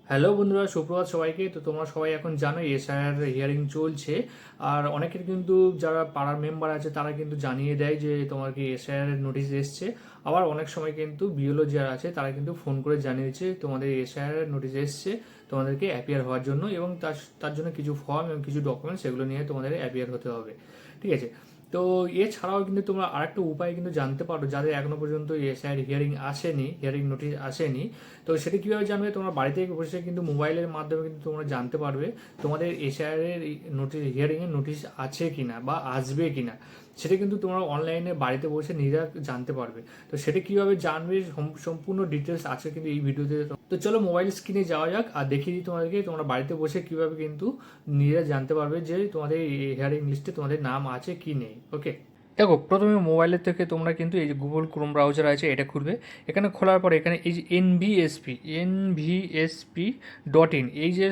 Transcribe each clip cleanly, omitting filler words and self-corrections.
Hello বন্ধুরা, সুপ্রভাত সবাইকে। তো তোমরা সবাই এখন জানো এসআইআর হিয়ারিং চলছে। আর অনেকের কিন্তু যারা পাড়ার মেম্বার আছে তারা কিন্তু জানিয়ে দেয় যে তোমার কি এসআইআর এর নোটিশ এসছে। আবার অনেক সময় কিন্তু বিএলও যারা আছে তারা কিন্তু ফোন করে জানিয়েছে তোমাদের এসআইআর এর নোটিশ এসছে তোমাদেরকে অ্যাপিয়ার হওয়ার জন্য, এবং তার তার জন্য কিছু ফর্ম এবং কিছু ডকুমেন্টস সেগুলো নিয়ে তোমাদের অ্যাপিয়ার হতে হবে। ঠিক আছে। তো এছাড়াও কিন্তু তোমরা আরেকটা উপায় কিন্তু জানতে পারো, যাদের এখনো পর্যন্ত এসআইআর হিয়ারিং আসেনি, হিয়ারিং নোটিশ আসেনি। তো সেটা কীভাবে জানবে? তোমরা বাড়িতে বসে কিন্তু মোবাইলের মাধ্যমে কিন্তু তোমরা জানতে পারবে তোমাদের এসআইআর এর নোটিশ, হিয়ারিং এর নোটিশ আছে কিনা বা আসবে কিনা। সেটা কিন্তু তোমরা অনলাইনে বাড়িতে বসে নিজেরা জানতে পারবে। তো সেটা কীভাবে জানবে সম্পূর্ণ ডিটেলস আছে কিন্তু এই ভিডিওতে। তো চলো মোবাইল স্ক্রিনে যাওয়া যাক আর দেখিয়ে দিই তোমাদেরকে তোমরা বাড়িতে বসে কীভাবে কিন্তু নিজেরা জানতে পারবে যে তোমাদের হিয়ারিং লিস্টে তোমাদের নাম আছে কি নেই। ওকে, দেখো প্রথমে মোবাইলের থেকে তোমরা কিন্তু এই যে গুগল ক্রোম ব্রাউজার আছে এটা খুলবে। এখানে খোলার পরে এখানে এই যে nvsp.in এই যে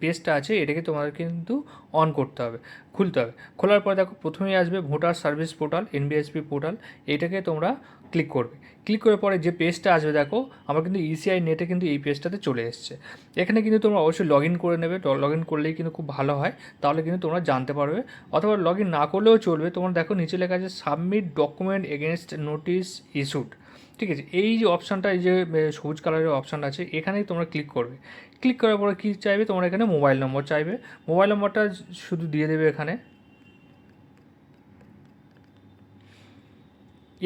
পেজটা আছে এটাকে তোমাদের কিন্তু অন করতে হবে, খুলতে হবে। খোলার পরে দেখো প্রথমেই আসবে voter service portal, NVSP portal. এটাকে তোমরা ক্লিক করবে। ক্লিক করার পরে যে পেজটা আসবে দেখো আমার কিন্তু ইসিআই নেটে কিন্তু এই পেজটাতে চলে এসছে। এখানে কিন্তু তোমরা অবশ্যই লগ ইন করে নেবে। লগ ইন করলেই কিন্তু খুব ভালো হয়, তাহলে কিন্তু তোমরা জানতে পারবে। অথবা লগ ইন না করলেও চলবে। তোমার দেখো নিচে লেখা আছে submit document against notice issued. ঠিক আছে, এই যে অপশানটা, এই যে সবুজ কালারের অপশানটা আছে এখানেই তোমরা ক্লিক করবে। ক্লিক করার পরে কী চাইবে? তোমরা এখানে মোবাইল নম্বর চাইবে। মোবাইল নম্বরটা শুধু দিয়ে দেবে এখানে।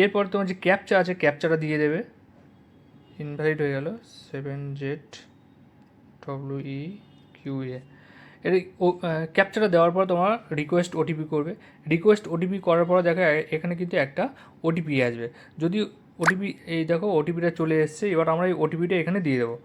এরপর তোমার যে ক্যাপচা আছে ক্যাপচাটা দিয়ে দেবে। ইনভ্যালিড হয়ে গেল, 7ZWEQA। এর ক্যাপচাটা দেওয়ার পর তোমার রিকোয়েস্ট ওটিপি করবে। রিকোয়েস্ট ওটিপি করার পর দেখো এখানে কিন্তু একটা ওটিপি আসবে। যদি ওটিপি, এই দেখো ওটিপিটা চলে এসছে। এবার আমরা এই ওটিপিটা এখানে দিয়ে দেবো,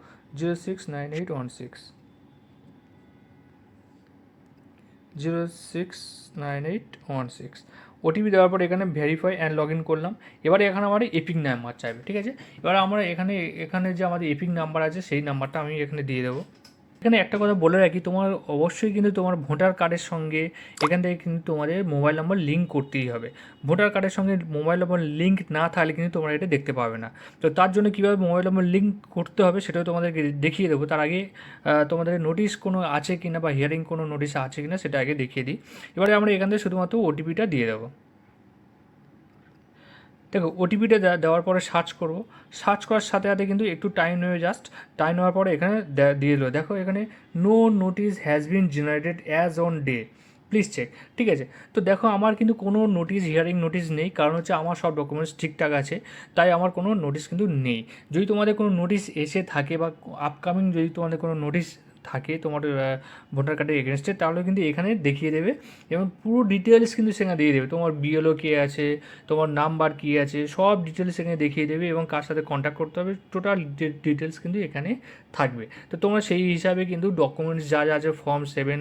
069816 ওটিপি দেওয়ার পর এখানে ভেরিফাই অ্যান্ড লগ ইন করলাম। এবারে এখানে আমার এপিক নাম্বার চাইবে। ঠিক আছে, এবার আমরা এখানে এখানে যে আমাদের এপিক নাম্বার আছে সেই নাম্বারটা আমি এখানে দিয়ে দেবো। এখানে একটা কথা বলে রাখি, তোমার অবশ্যই কিন্তু তোমার ভোটার কার্ডের সঙ্গে এখান থেকে কিন্তু তোমাদের মোবাইল নম্বর লিঙ্ক করতেই হবে। ভোটার কার্ডের সঙ্গে মোবাইল নম্বর লিঙ্ক না থাকলে কিন্তু তোমরা এটা দেখতে পাবে না। তো তার জন্য কীভাবে মোবাইল নম্বর লিঙ্ক করতে হবে সেটাও তোমাদেরকে দেখিয়ে দেবো। তার আগে তোমাদের নোটিশ কোনো আছে কি না বা হিয়ারিং কোনো নোটিশ আছে কি না সেটা আগে দেখিয়ে দিই। এবারে আমরা এখান থেকে শুধুমাত্র ওটিপিটা দিয়ে দেবো। দেখো ওটিপিটা দেওয়ার পরে সার্চ করব। সার্চ করার সাথে সাথে কিন্তু একটু টাইম নেবে, জাস্ট টাইম নেওয়ার পরে এখানে দিয়ে দিল। দেখো এখানে no notice has been generated as on day, please check. ঠিক আছে, তো দেখো আমার কিন্তু কোনো নোটিশ, হিয়ারিং নোটিশ নেই, কারণ হচ্ছে আমার সব ডকুমেন্টস ঠিকঠাক আছে, তাই আমার কোনো নোটিশ কিন্তু নেই। যদি তোমাদের কোনো নোটিশ এসে থাকে বা আপকামিং যদি তোমাদের কোনো নোটিশ থাকে তোমার ভোটার কার্ডের এগেনস্টে, তাহলে কিন্তু এখানে দেখিয়ে দেবে এবং পুরো ডিটেলস কিন্তু সেখানে দিয়ে দেবে। তোমার বিএলও কে আছে, তোমার নাম্বার কী আছে, সব ডিটেলস এখানে দেখিয়ে দেবে এবং কার সাথে কন্ট্যাক্ট করতে হবে, টোটাল ডিটেলস কিন্তু এখানে থাকবে। তো তোমরা সেই হিসাবে কিন্তু ডকুমেন্টস যা যা আছে ফর্ম 7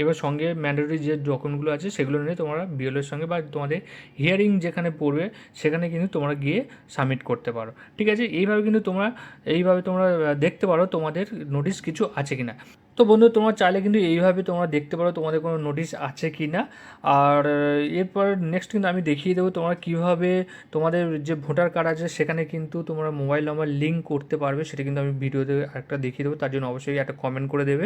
এবার সঙ্গে ম্যান্ডেটরি যে ডকুমেন্টগুলো আছে সেগুলো নিয়ে তোমরা বিএলওর সঙ্গে বা তোমাদের হিয়ারিং যেখানে পড়বে সেখানে কিন্তু তোমরা গিয়ে সাবমিট করতে পারো। ঠিক আছে, এইভাবে তোমরা দেখতে পারো তোমাদের নোটিশ কিছু আছে কি না। তো বন্ধু তোমরা চাইলে কিন্তু এইভাবে তোমরা দেখতে পারো তোমাদের কোনো নোটিশ আছে কি না। আর এরপর নেক্সট কিন্তু আমি দেখিয়ে দেবো তোমরা কীভাবে তোমাদের যে ভোটার কার্ড আছে সেখানে কিন্তু তোমরা মোবাইল নাম্বার লিঙ্ক করতে পারবে। সেটা কিন্তু আমি ভিডিওতে একটা দেখিয়ে দেবো, তার জন্য অবশ্যই একটা কমেন্ট করে দেবে।